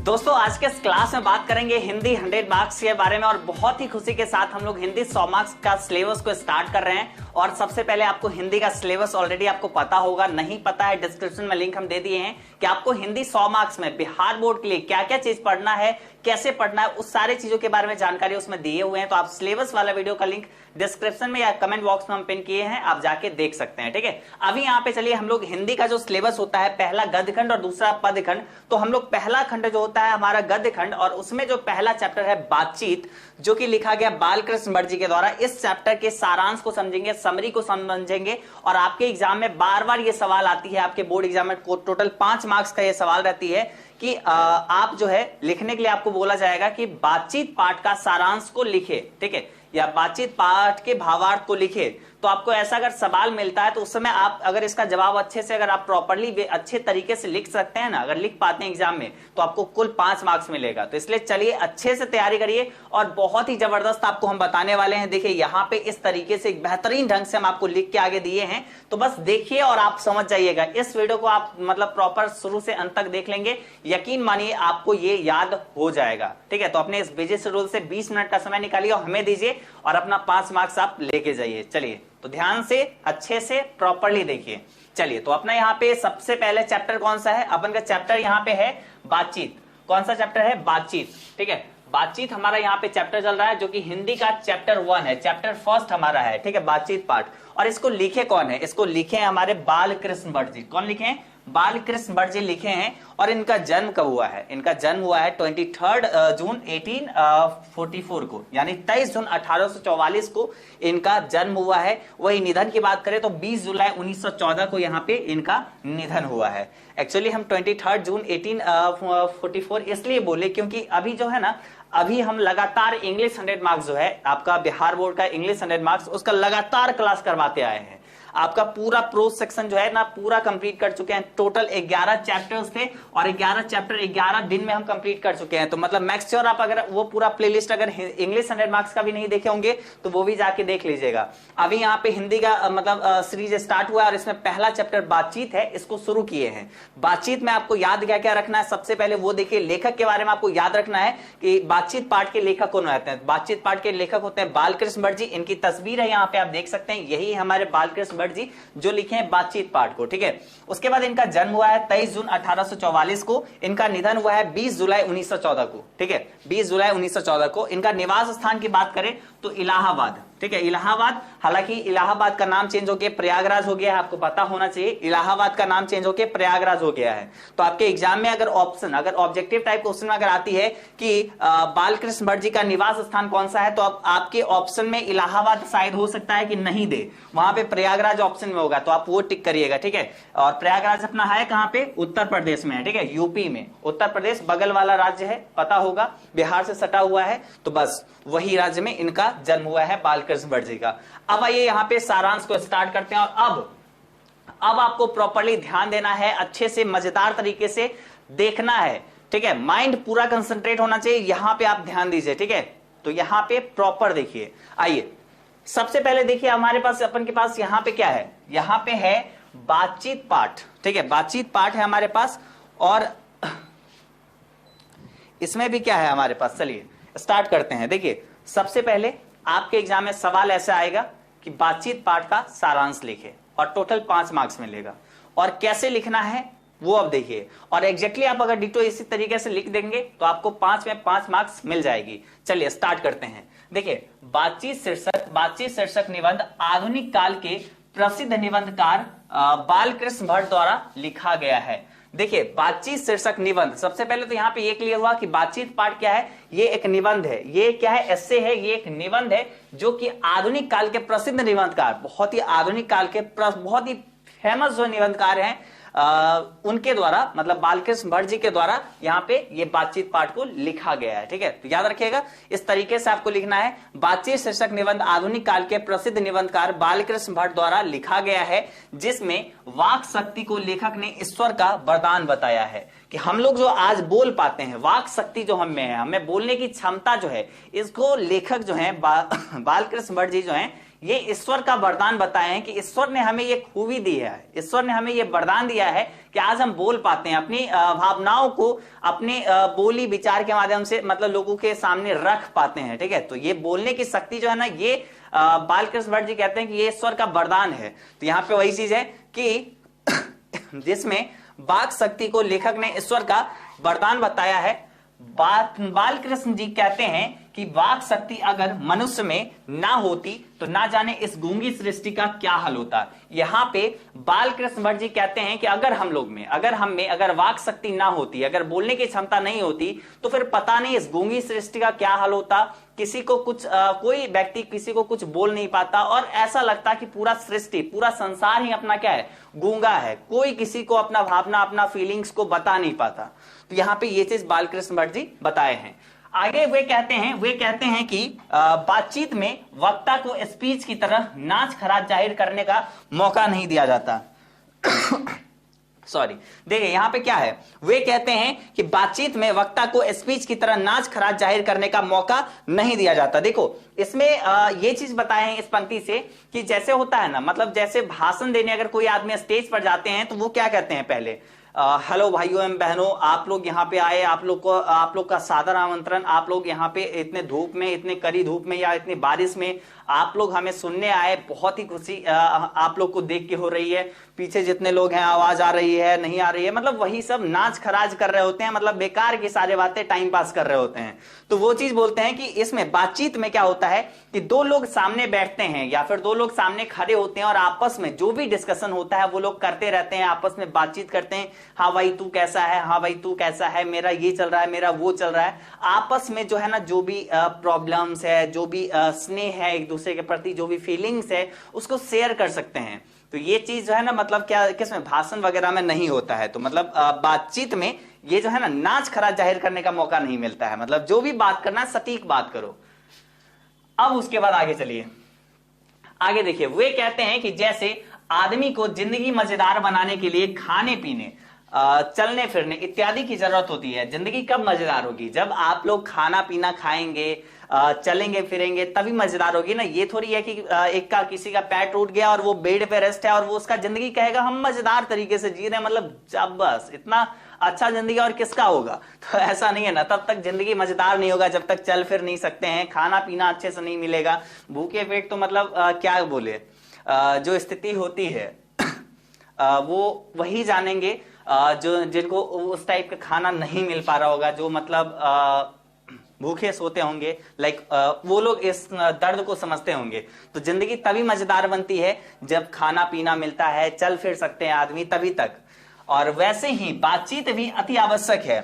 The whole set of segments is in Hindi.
दोस्तों आज के इस क्लास में बात करेंगे हिंदी 100 मार्क्स के बारे में और बहुत ही खुशी के साथ हम लोग हिंदी 100 मार्क्स का सिलेबस को स्टार्ट कर रहे हैं। और सबसे पहले आपको हिंदी का सिलेबस ऑलरेडी आपको पता होगा, नहीं पता है डिस्क्रिप्शन में लिंक हम दे दिए हैं कि आपको हिंदी 100 मार्क्स में बिहार बोर्ड के लिए क्या क्या चीज पढ़ना है, कैसे पढ़ना है, उस सारे चीजों के बारे में जानकारी उसमें दिए हुए हैं। तो आप सिलेबस वाला वीडियो का लिंक डिस्क्रिप्शन में या कमेंट बॉक्स में हम पिन किए हैं, आप जाके देख सकते हैं। ठीक है, अभी यहाँ पे चलिए हम लोग हिंदी का जो सिलेबस होता है, पहला गद्य खंड और दूसरा पद्य खंड। तो हम लोग पहला खंड जो होता है हमारा गद्य खंड, और उसमें जो पहला चैप्टर है बातचीत, जो कि लिखा गया बालकृष्ण भट्ट जी के द्वारा, इस चैप्टर के सारांश को समझेंगे, समरी को समझेंगे। और आपके एग्जाम में बार बार ये सवाल आती है, आपके बोर्ड एग्जाम में टोटल 5 मार्क्स का ये सवाल रहती है कि आप जो है लिखने के लिए आपको बोला जाएगा कि बातचीत पाठ का सारांश को लिखे, ठीक है, या बातचीत पाठ के भावार्थ को लिखे। तो आपको ऐसा अगर सवाल मिलता है तो उस समय आप अगर इसका जवाब अच्छे से, अगर आप प्रॉपर्ली अच्छे तरीके से लिख सकते हैं ना, अगर लिख पाते हैं एग्जाम में, तो आपको कुल 5 मार्क्स मिलेगा। तो इसलिए चलिए अच्छे से तैयारी करिए और बहुत ही जबरदस्त आपको हम बताने वाले हैं। देखिए यहाँ पे इस तरीके से एक बेहतरीन ढंग से हम आपको लिख के आगे दिए हैं, तो बस देखिए और आप समझ जाइएगा। इस वीडियो को आप मतलब प्रॉपर शुरू से अंत तक देख लेंगे, यकीन मानिए आपको ये याद हो जाएगा। ठीक है, तो अपने इस बिजी शेड्यूल से 20 मिनट का समय निकालिए और हमें दीजिए और अपना 5 मार्क्स आप लेके जाइए। चलिए तो ध्यान से अच्छे से प्रॉपर्ली देखिए। चलिए तो अपना यहाँ पे सबसे पहले चैप्टर कौन सा है, अपन का चैप्टर यहाँ पे है बातचीत। कौन सा चैप्टर है? बातचीत। ठीक है, बातचीत हमारा यहाँ पे चैप्टर चल रहा है, जो कि हिंदी का चैप्टर 1 है, चैप्टर फर्स्ट हमारा है। ठीक है, बातचीत पाठ। और इसको लिखे कौन है? इसको लिखे हैं हमारे बालकृष्ण भट्ट जी। कौन लिखे हैं? बालकृष्ण भट्ट जी लिखे हैं। और इनका जन्म कब हुआ है? इनका जन्म हुआ है 23 जून 1844 को, यानी 23 जून 1844 को इनका जन्म हुआ है। वही निधन की बात करें तो 20 जुलाई 1914 को यहाँ पे इनका निधन हुआ है। एक्चुअली हम 23 जून 1844 इसलिए बोले क्योंकि अभी जो है ना, अभी हम लगातार इंग्लिश 100 मार्क्स जो है आपका बिहार बोर्ड का इंग्लिश 100 मार्क्स, उसका लगातार क्लास करवाते आए हैं। आपका पूरा प्रोज सेक्शन जो है ना पूरा कंप्लीट कर चुके हैं। टोटल 11 चैप्टर्स थे और 11 चैप्टर 11 दिन में हम कंप्लीट कर चुके हैं। तो मतलब मैक्स श्योर आप अगर वो पूरा प्लेलिस्ट अगर इंग्लिश 100 मार्क्स का भी नहीं देखे होंगे तो वो भी जाके देख लीजिएगा। अभी यहाँ पे हिंदी का मतलब सीरीज स्टार्ट हुआ है और इसमें पहला चैप्टर बातचीत है, इसको शुरू किए हैं। बातचीत में आपको याद क्या क्या रखना है? सबसे पहले वो देखिए, लेखक के बारे में आपको याद रखना है कि बातचीत पाठ के लेखक कौन होते हैं। बातचीत पाठ के लेखक होते हैं बालकृष्ण भट्ट जी। इनकी तस्वीर है यहाँ पे, आप देख सकते हैं, यही हमारे बालकृष्ण भट्ट जी जो लिखे हैं बातचीत पाठ को। ठीक है, उसके बाद इनका जन्म हुआ है 23 जून 1844 को, इनका निधन हुआ है 20 जुलाई 1914 को। ठीक है, 20 जुलाई 1914 को। इनका निवास स्थान की बात करें तो इलाहाबाद। ठीक है, इलाहाबाद। हालांकि इलाहाबाद का नाम चेंज होकर प्रयागराज हो गया है, आपको पता होना चाहिए। इलाहाबाद का नाम चेंज होकर प्रयागराज हो गया है। तो आपके एग्जाम में अगर ऑप्शन, अगर ऑब्जेक्टिव टाइप क्वेश्चन अगर आती है कि बालकृष्ण भट्ट जी का निवास स्थान कौन सा है, तो आपके ऑप्शन में इलाहाबाद शायद हो सकता है कि नहीं दे, वहां पे प्रयागराज ऑप्शन में होगा, तो आप वो टिक करिएगा। ठीक है, और प्रयागराज अपना है कहां पे? उत्तर प्रदेश में है। ठीक है, यूपी में। उत्तर प्रदेश बगल वाला राज्य है, पता होगा, बिहार से सटा हुआ है, तो बस वही राज्य में इनका जन्म हुआ है बालकृष्ण भट्ट जी का। अब आइए यहाँ पे सारांश को स्टार्ट करते हैं। और अब आपको प्रॉपर्ली ध्यान देना है, अच्छे से मजेदार तरीके से देखना है। ठीक है, माइंड पूरा कंसंट्रेट होना चाहिए, यहां पे आप ध्यान दीजिए। ठीक है, तो यहां पे प्रॉपर देखिए। आइए सबसे पहले देखिए हमारे पास, अपन के पास यहां पे क्या है? यहां पे है बातचीत पाठ। ठीक है, बातचीत पाठ है हमारे पास। और इसमें भी क्या है हमारे पास? चलिए स्टार्ट करते हैं। देखिए सबसे पहले आपके एग्जाम में सवाल ऐसा आएगा कि बातचीत पाठ का सारांश लिखे और टोटल 5 मार्क्स मिलेगा। और कैसे लिखना है वो अब देखिए, और एग्जैक्टली आप अगर डिटो इसी तरीके से लिख देंगे तो आपको 5 में 5 मार्क्स मिल जाएगी। चलिए स्टार्ट करते हैं। देखिए बातचीत शीर्षक निबंध आधुनिक काल के प्रसिद्ध निबंधकार बालकृष्ण भट्ट द्वारा लिखा गया है। देखिए बातचीत शीर्षक निबंध, सबसे पहले तो यहाँ पे ये क्लियर हुआ कि बातचीत पाठ क्या है? ये एक निबंध है। ये क्या है? एस्से है, ये एक निबंध है जो कि आधुनिक काल के प्रसिद्ध निबंधकार, बहुत ही आधुनिक काल के बहुत ही फेमस जो निबंधकार हैं उनके द्वारा, मतलब बालकृष्ण भट्ट जी के द्वारा यहाँ पे ये बातचीत पाठ को लिखा गया है। ठीक है, तो याद रखिएगा इस तरीके से आपको लिखना है। बातचीत शीर्षक निबंध आधुनिक काल के प्रसिद्ध निबंधकार बालकृष्ण भट्ट द्वारा लिखा गया है, जिसमें वाक शक्ति को लेखक ने ईश्वर का वरदान बताया है। कि हम लोग जो आज बोल पाते हैं, वाक शक्ति जो हमें है, हमें बोलने की क्षमता जो है, इसको लेखक जो है बालकृष्ण भट्ट जी जो है ये ईश्वर का वरदान बताए हैं कि ईश्वर ने हमें ये खूबी दी है, ईश्वर ने हमें ये वरदान दिया है कि आज हम बोल पाते हैं, अपनी भावनाओं को अपने बोली विचार के माध्यम से मतलब लोगों के सामने रख पाते हैं। ठीक है, तो ये बोलने की शक्ति जो है ना, ये बालकृष्ण भट्ट जी कहते हैं कि ये ईश्वर का वरदान है। तो यहाँ पे वही चीज है कि जिसमें वाक शक्ति को लेखक ने ईश्वर का वरदान बताया है। बालकृष्ण जी कहते हैं कि वाक शक्ति अगर मनुष्य में ना होती तो ना जाने इस गूंगी सृष्टि का क्या हाल होता। यहाँ पे बालकृष्ण भट्ट जी कहते हैं कि अगर हम लोग में, अगर हम में अगर वाक शक्ति ना होती, अगर बोलने की क्षमता नहीं होती, तो फिर पता नहीं इस गूंगी सृष्टि का क्या हाल होता। किसी को कुछ कोई व्यक्ति किसी को कुछ बोल नहीं पाता और ऐसा लगता कि पूरा सृष्टि, पूरा संसार ही अपना क्या है, गूंगा है। कोई किसी को अपना भावना, अपना फीलिंग्स को बता नहीं पाता। तो यहाँ पे ये चीज बालकृष्ण भट्ट जी बताए हैं। आगे वे कहते हैं कि बातचीत में वक्ता को स्पीच की तरह नाच खराज जाहिर करने का मौका नहीं दिया जाता। सॉरी, देखिए यहाँ पे क्या है, वे कहते हैं कि बातचीत में वक्ता को स्पीच की तरह नाच खराज जाहिर करने का मौका नहीं दिया जाता। देखो इसमें ये चीज बताए हैं इस पंक्ति से कि जैसे होता है ना, मतलब जैसे भाषण देने अगर कोई आदमी स्टेज पर जाते हैं तो वो क्या कहते हैं, पहले हेलो भाइयों एवं बहनों, आप लोग यहाँ पे आए, आप लोग का सादर आमंत्रण। आप लोग यहाँ पे इतने धूप में, इतने कड़ी धूप में या इतनी बारिश में आप लोग हमें सुनने आए, बहुत ही खुशी आप लोग को देख के हो रही है। पीछे जितने लोग हैं आवाज आ रही है, नहीं आ रही है, मतलब वही सब नाच खराज कर रहे होते हैं, मतलब बेकार की सारी बातें टाइम पास कर रहे होते हैं। तो वो चीज बोलते हैं कि इसमें बातचीत में क्या होता है कि दो लोग सामने बैठते हैं या फिर दो लोग सामने खड़े होते हैं और आपस में जो भी डिस्कशन होता है वो लोग करते रहते हैं, आपस में बातचीत करते हैं। हाँ भाई तू कैसा है, हाँ भाई तू कैसा है, मेरा ये चल रहा है, मेरा वो चल रहा है। आपस में जो है ना, जो भी प्रॉब्लम्स है, जो भी स्नेह है एक दूसरे के प्रति, जो भी फीलिंग्स है उसको शेयर कर सकते हैं। तो ये चीज जो है ना, मतलब क्या किसमें, भाषण वगैरह में नहीं होता है। तो मतलब बातचीत में ये जो है ना, नाच खराज जाहिर करने का मौका नहीं मिलता है। मतलब जो भी बात करना है सटीक बात करो। अब उसके बाद आगे चलिए, आगे देखिए, वे कहते हैं कि जैसे आदमी को जिंदगी मजेदार बनाने के लिए खाने पीने, चलने फिरने इत्यादि की जरूरत होती है। जिंदगी कब मजेदार होगी, जब आप लोग खाना पीना खाएंगे, चलेंगे फिरेंगे, तभी मजेदार होगी ना। ये थोड़ी है कि एक का किसी का पैर टूट गया और वो बेड पे रेस्ट है और वो उसका जिंदगी कहेगा हम मजेदार तरीके से जी रहे हैं, मतलब जब बस इतना अच्छा जिंदगी और किसका होगा। तो ऐसा नहीं है ना, तब तक जिंदगी मजेदार नहीं होगा जब तक चल फिर नहीं सकते हैं, खाना पीना अच्छे से नहीं मिलेगा। भूखे पेट तो मतलब क्या बोले, जो स्थिति होती है वो वही जानेंगे जो जिनको उस टाइप का खाना नहीं मिल पा रहा होगा, जो मतलब भूखे सोते होंगे, लाइक वो लोग इस दर्द को समझते होंगे। तो जिंदगी तभी मजेदार बनती है जब खाना पीना मिलता है, चल फिर सकते हैं आदमी, तभी तक। और वैसे ही बातचीत भी अति आवश्यक है,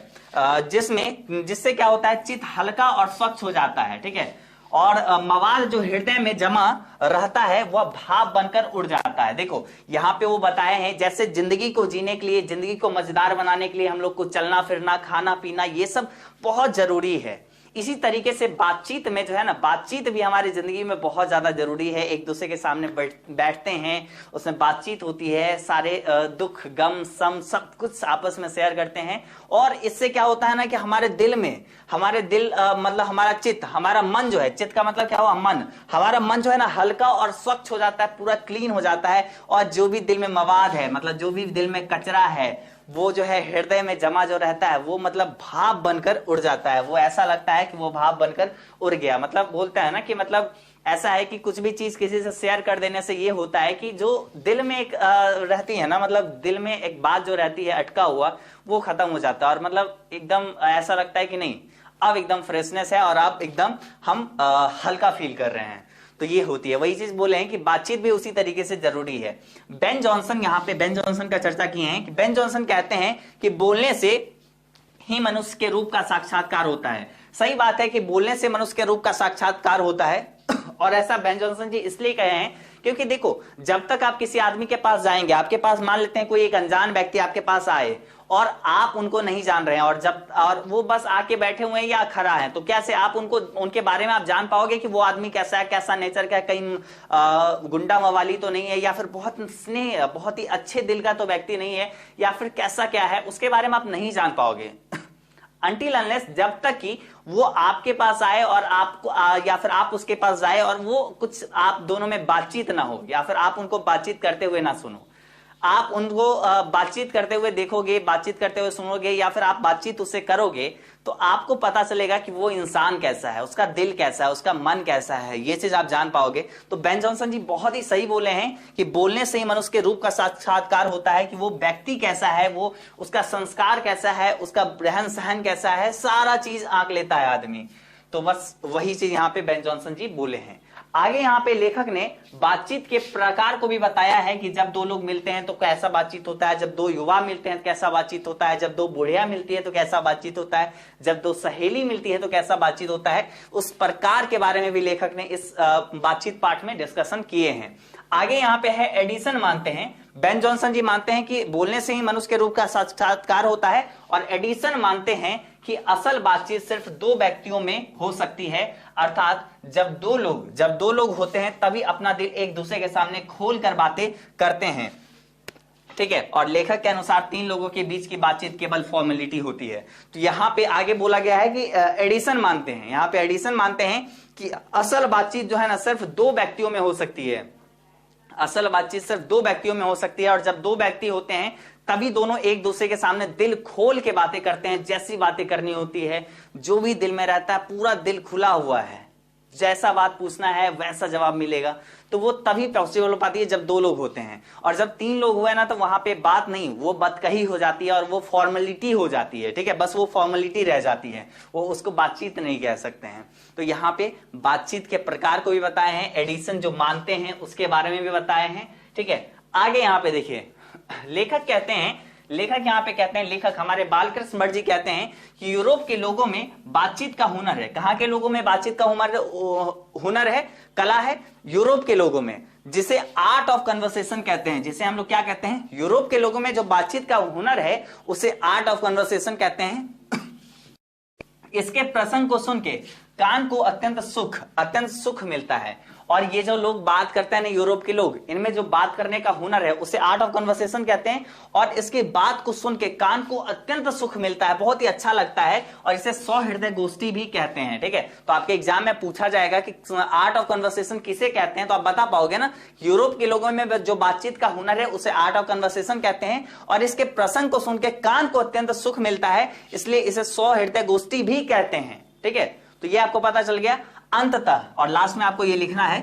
जिससे क्या होता है, चित्त हल्का और स्वच्छ हो जाता है। ठीक है, और मवाद जो हृदय में जमा रहता है वह भाव बनकर उड़ जाता है। देखो यहाँ पे वो बताए हैं, जैसे जिंदगी को जीने के लिए, जिंदगी को मजेदार बनाने के लिए हम लोग को चलना फिरना, खाना पीना, ये सब बहुत जरूरी है। इसी तरीके से बातचीत में जो है ना, बातचीत भी हमारी जिंदगी में बहुत ज्यादा जरूरी है। एक दूसरे के सामने बैठते हैं, उसमें बातचीत होती है, सारे दुख गम सम सब कुछ आपस में शेयर करते हैं। और इससे क्या होता है ना कि हमारे दिल मतलब हमारा चित्त, हमारा मन जो है, चित्त का मतलब क्या हुआ, मन, हमारा मन जो है ना हल्का और स्वच्छ हो जाता है, पूरा क्लीन हो जाता है। और जो भी दिल में मवाद है, मतलब जो भी दिल में कचरा है, वो जो है हृदय में जमा जो रहता है, वो मतलब भाप बनकर उड़ जाता है। वो ऐसा लगता है कि वो भाप बनकर उड़ गया। मतलब बोलता है ना कि मतलब ऐसा है कि कुछ भी चीज किसी से शेयर कर देने से ये होता है कि जो दिल में एक रहती है ना, मतलब दिल में एक बात जो रहती है अटका हुआ, वो खत्म हो जाता है। और मतलब एकदम ऐसा लगता है कि नहीं, अब एकदम फ्रेशनेस है और अब एकदम हम हल्का फील कर रहे हैं। तो ये होती है, वही चीज बोले हैं कि बातचीत भी उसी तरीके से जरूरी है। बेन जॉनसन, यहाँ पे बेन जॉनसन का चर्चा किए हैं कि बेन जॉनसन कहते हैं कि बोलने से ही मनुष्य के रूप का साक्षात्कार होता है। सही बात है कि बोलने से मनुष्य के रूप का साक्षात्कार होता है। और ऐसा बेन जॉनसन जी इसलिए कहे हैं क्योंकि देखो, जब तक आप किसी आदमी के पास जाएंगे, आपके पास मान लेते हैं कोई एक अनजान व्यक्ति आपके पास आए और आप उनको नहीं जान रहे हैं, और वो बस आके बैठे हुए हैं या खड़ा है, तो कैसे आप उनके बारे में आप जान पाओगे कि वो आदमी कैसा है, कैसा नेचर का है, कहीं गुंडा मवाली तो नहीं है, या फिर बहुत स्नेह, बहुत ही अच्छे दिल का तो व्यक्ति नहीं है, या फिर कैसा क्या है, उसके बारे में आप नहीं जान पाओगे। अनटिल अनलेस, जब तक कि वो आपके पास आए और आपको या फिर आप उसके पास जाए और वो कुछ आप दोनों में बातचीत ना हो, या फिर आप उनको बातचीत करते हुए ना सुनो। आप उनको बातचीत करते हुए देखोगे, बातचीत करते हुए सुनोगे, या फिर आप बातचीत उससे करोगे, तो आपको पता चलेगा कि वो इंसान कैसा है, उसका दिल कैसा है, उसका मन कैसा है, ये चीज आप जान पाओगे। तो बेन जॉनसन जी बहुत ही सही बोले हैं कि बोलने से ही मनुष्य के रूप का साक्षात्कार होता है, कि वो व्यक्ति कैसा है, वो उसका संस्कार कैसा है, उसका रहन सहन कैसा है, सारा चीज आंक लेता है आदमी। तो बस वही चीज यहाँ पे बेन जॉनसन जी बोले हैं। आगे यहाँ पे लेखक ने बातचीत के प्रकार को भी बताया है कि जब दो लोग मिलते हैं तो कैसा बातचीत होता है, जब दो युवा मिलते हैं तो कैसा बातचीत होता है, जब दो बुढ़िया मिलती है तो कैसा बातचीत होता है, जब दो सहेली मिलती है तो कैसा बातचीत होता है। उस प्रकार के बारे में भी लेखक ने इस बातचीत पाठ में डिस्कशन किए हैं। आगे यहाँ पे है एडिसन मानते हैं, बेन जॉनसन जी मानते हैं कि बोलने से ही मनुष्य के रूप का साक्षात्कार होता है, और एडिसन मानते हैं कि असल बातचीत सिर्फ दो व्यक्तियों में हो सकती है, अर्थात जब दो लोग होते हैं तभी अपना दिल एक दूसरे के सामने खोल कर बातें करते हैं, ठीक है। और लेखक के अनुसार तीन लोगों के बीच की बातचीत केवल फॉर्मेलिटी होती है। तो यहां पे आगे बोला गया है कि एडिसन मानते हैं, यहां पे एडिसन मानते हैं कि असल बातचीत जो है ना सिर्फ दो व्यक्तियों में हो सकती है, असल बातचीत सिर्फ दो व्यक्तियों में हो सकती है, और जब दो व्यक्ति होते हैं तभी दोनों एक दूसरे के सामने दिल खोल के बातें करते हैं, जैसी बातें करनी होती है, जो भी दिल में रहता है पूरा दिल खुला हुआ है, जैसा बात पूछना है वैसा जवाब मिलेगा। तो वो तभी पॉसिबल हो पाती है जब दो लोग होते हैं। और जब तीन लोग हुए ना तो वहां पे बात नहीं, वो बतकही हो जाती है और वो फॉर्मेलिटी हो जाती है, ठीक है, बस वो फॉर्मेलिटी रह जाती है, वो उसको बातचीत नहीं कह सकते हैं। तो यहाँ पे बातचीत के प्रकार को भी बताए हैं, एडिसन जो मानते हैं उसके बारे में भी बताए हैं, ठीक है। आगे यहाँ पे देखिए लेखक यहाँ पे कहते हैं, लेखक हमारे बालकृष्ण भट्ट जी कहते हैं कि यूरोप के लोगों में बातचीत का हुनर है। कहां के लोगों में बातचीत का हुनर है, कला है? यूरोप के लोगों में, जिसे आर्ट ऑफ कन्वर्सेशन कहते हैं, जिसे हम लोग क्या कहते हैं, यूरोप के लोगों में जो बातचीत का हुनर है उसे आर्ट ऑफ कन्वर्सेशन कहते हैं। इसके प्रसंग को सुन के कान को अत्यंत सुख मिलता है। और ये जो लोग बात करते हैं ना, यूरोप के लोग, इनमें जो बात करने का हुनर है उसे आर्ट ऑफ कन्वर्सेशन कहते हैं। और इसके बात को सुन के कान को अत्यंत सुख मिलता है, बहुत ही अच्छा लगता है, और इसे सहृदय गोष्ठी भी कहते हैं, ठीक है। तो आपके एग्जाम में पूछा जाएगा कि आर्ट ऑफ कन्वर्सेशन किसे कहते हैं, तो आप बता पाओगे ना, यूरोप के लोगों में जो बातचीत का हुनर है उसे आर्ट ऑफ कन्वर्सेशन कहते हैं। और इसके प्रसंग को सुन के कान को अत्यंत सुख मिलता है, इसलिए इसे सहृदय गोष्ठी भी कहते हैं, ठीक है। तो ये आपको पता चल गया। अंततः, और लास्ट में आपको ये लिखना है,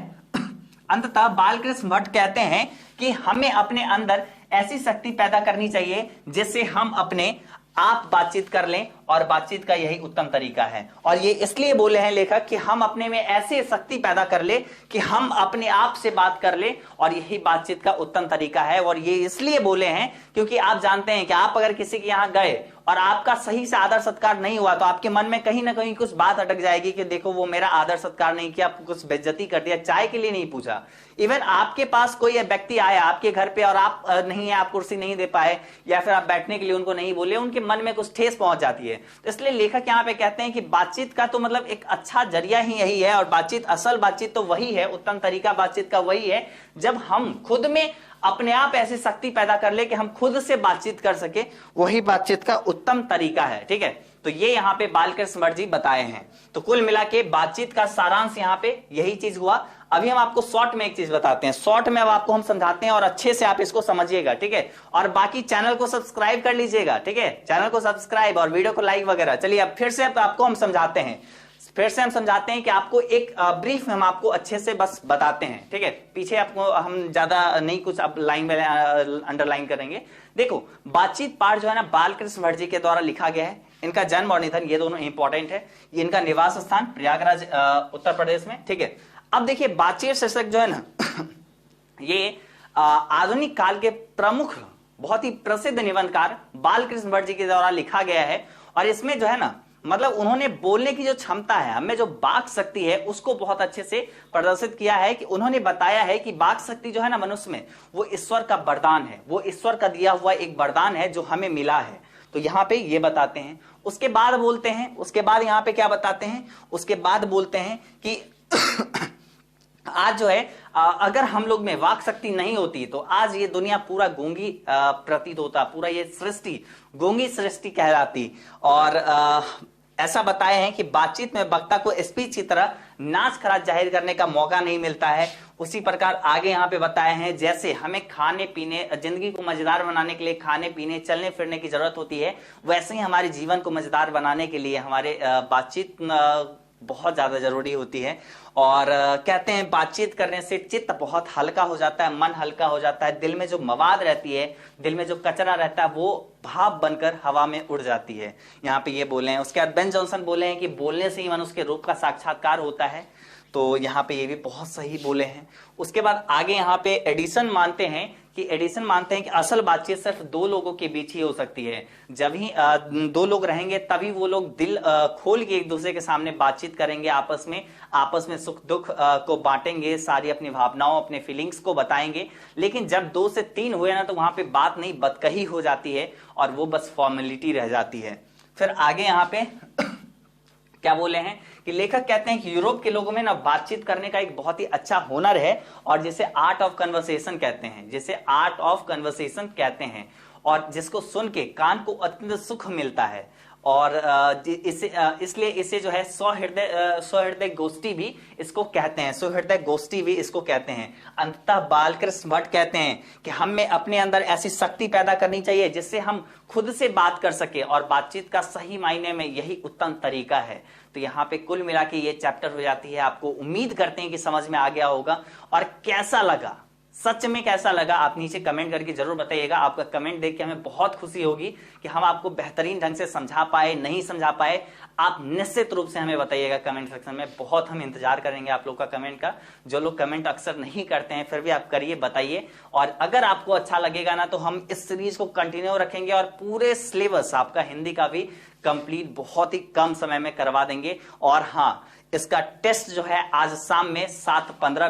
अंततः बालकृष्ण भट्ट कहते हैं कि हमें अपने अंदर ऐसी शक्ति पैदा करनी चाहिए जिससे हम अपने आप बातचीत कर लें, और बातचीत का यही उत्तम तरीका है। और ये इसलिए बोले हैं लेखक कि हम अपने में ऐसी शक्ति पैदा कर ले कि हम अपने आप से बात कर ले, और यही बातचीत का उत्तम तरीका है। और ये इसलिए बोले हैं क्योंकि आप जानते हैं कि आप अगर किसी के यहां गए और आपका सही से आदर सत्कार नहीं हुआ तो आपके मन में कहीं ना कहीं कुछ बात अटक जाएगी कि देखो वो मेरा आदर सत्कार नहीं किया, कुछ बेइज्जती कर दिया, चाय के लिए नहीं पूछा। इवन आपके पास कोई व्यक्ति आया आपके घर पे और आप नहीं है, आप कुर्सी नहीं दे पाए, या फिर आप बैठने के लिए उनको नहीं बोले, उनके मन में कुछ ठेस पहुंच जाती है। तो इसलिए लेखक यहाँ पे कहते हैं कि बातचीत का तो मतलब एक अच्छा जरिया ही यही है, और बातचीत, असल बातचीत तो वही है, उत्तम तरीका बातचीत का वही है जब हम खुद में अपने आप ऐसी शक्ति पैदा कर ले कि हम खुद से बातचीत कर सके, वही बातचीत का उत्तम तरीका है, ठीक है। तो ये यहाँ पे बालकृष्ण भट्ट जी बताए हैं। तो कुल मिला के बातचीत का सारांश यहाँ पे यही चीज हुआ। अभी हम आपको शॉर्ट में एक चीज बताते हैं, शॉर्ट में अब आपको हम समझाते हैं और अच्छे से आप इसको समझिएगा, ठीक है। और बाकी चैनल को सब्सक्राइब कर लीजिएगा, ठीक है, चैनल को सब्सक्राइब और वीडियो को लाइक वगैरह। चलिए अब फिर से आपको हम समझाते हैं, कि आपको एक ब्रीफ में हम आपको अच्छे से बस बताते हैं, ठीक है। पीछे आपको हम ज्यादा नहीं कुछ अब लाइन में अंडरलाइन करेंगे। देखो बातचीत पाठ जो है ना बालकृष्ण भट्ट जी के द्वारा लिखा गया है। इनका जन्म और निधन ये दोनों इंपॉर्टेंट है। इनका निवास स्थान प्रयागराज उत्तर प्रदेश में, ठीक है। अब देखिए बातचीत शीर्षक जो है ना ये आधुनिक काल के प्रमुख बहुत ही प्रसिद्ध निबंधकार बालकृष्ण भट्ट जी के द्वारा लिखा गया है। और इसमें जो है ना मतलब उन्होंने बोलने की जो क्षमता है, हमें जो वाक शक्ति है उसको बहुत अच्छे से प्रदर्शित किया है। कि उन्होंने बताया है कि वाक शक्ति जो है ना मनुष्य में, वो ईश्वर का वरदान है, वो ईश्वर का दिया हुआ एक वरदान है जो हमें मिला है। तो यहाँ पे ये बताते हैं। उसके बाद बोलते हैं, उसके बाद यहाँ पे क्या बताते हैं, उसके बाद बोलते हैं कि आज जो है अगर हम लोग में वाक शक्ति नहीं होती तो आज ये दुनिया पूरा गूंगी प्रतीत होता, पूरा ये सृष्टि गूंगी सृष्टि कहलाती। और ऐसा बताया है कि बातचीत में वक्ता को स्पीच की तरह नाच खराज जाहिर करने का मौका नहीं मिलता है। उसी प्रकार आगे यहाँ पे बताए हैं, जैसे हमें खाने पीने, जिंदगी को मजेदार बनाने के लिए खाने पीने चलने फिरने की जरूरत होती है, वैसे ही हमारे जीवन को मजेदार बनाने के लिए हमारे बातचीत बहुत ज्यादा जरूरी होती है। और कहते हैं बातचीत करने से चित्त बहुत हल्का हो जाता है, मन हल्का हो जाता है, दिल में जो मवाद रहती है, दिल में जो कचरा रहता है वो भाप बनकर हवा में उड़ जाती है। यहाँ पे ये बोले हैं। उसके बाद बेन जॉनसन बोले हैं कि बोलने से ही मनुष्य के रूप का साक्षात्कार होता है, तो यहाँ पे ये भी बहुत सही बोले हैं। उसके बाद आगे यहाँ पे एडिसन मानते हैं कि असल बातचीत सिर्फ दो लोगों के बीच ही हो सकती है। जब ही दो लोग रहेंगे तभी वो लोग दिल खोल के एक दूसरे के सामने बातचीत करेंगे, आपस में सुख दुख को बांटेंगे, सारी अपनी भावनाओं अपने फीलिंग्स को बताएंगे। लेकिन जब 2 से 3 हुए ना तो वहां पे बात नहीं बतकही हो जाती है और वो बस फॉर्मेलिटी रह जाती है। फिर आगे यहाँ पे क्या बोले हैं कि लेखक कहते हैं कि यूरोप के लोगों में ना बातचीत करने का एक बहुत ही अच्छा हुनर है और जिसे आर्ट ऑफ कन्वर्सेशन कहते हैं, और जिसको सुन के कान को अत्यंत सुख मिलता है। और इसलिए इसे जो है सौहृदय गोष्ठी भी इसको कहते हैं। अंततः बालकृष्ण भट्ट कहते हैं कि हमें अपने अंदर ऐसी शक्ति पैदा करनी चाहिए जिससे हम खुद से बात कर सके, और बातचीत का सही मायने में यही उत्तम तरीका है। तो यहाँ पे कुल मिला के ये चैप्टर हो जाती है। आपको उम्मीद करते हैं कि समझ में आ गया होगा। और कैसा लगा, सच में कैसा लगा, आप नीचे कमेंट करके जरूर बताइएगा। आपका कमेंट देख के हमें बहुत खुशी होगी कि हम आपको बेहतरीन ढंग से समझा पाए, नहीं समझा पाए, आप निश्चित रूप से हमें बताइएगा कमेंट सेक्शन में। बहुत हम इंतजार करेंगे आप लोग का कमेंट का। जो लोग कमेंट अक्सर नहीं करते हैं फिर भी आप करिए, बताइए। और अगर आपको अच्छा लगेगा ना तो हम इस सीरीज को कंटिन्यू रखेंगे और पूरे सिलेबस आपका हिंदी का भी कंप्लीट बहुत ही कम समय में करवा देंगे। और हाँ, इसका टेस्ट जो है आज शाम में 7:15